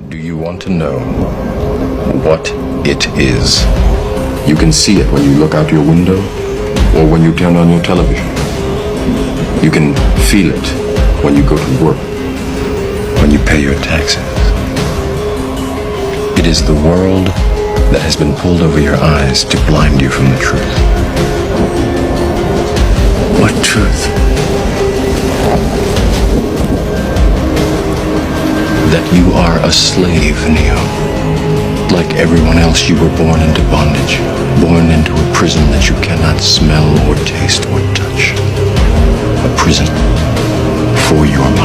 Do you want to know what it is? You can see it when you look out your window or when you turn on your television. You can feel it when you go to work, when you pay your taxes. It is the world that has been pulled over your eyes to blind you from the truth. What truth? You are a slave, Neo. Like everyone else, you were born into bondage, born into a prison that you cannot smell or taste or touch. A prison for your mind.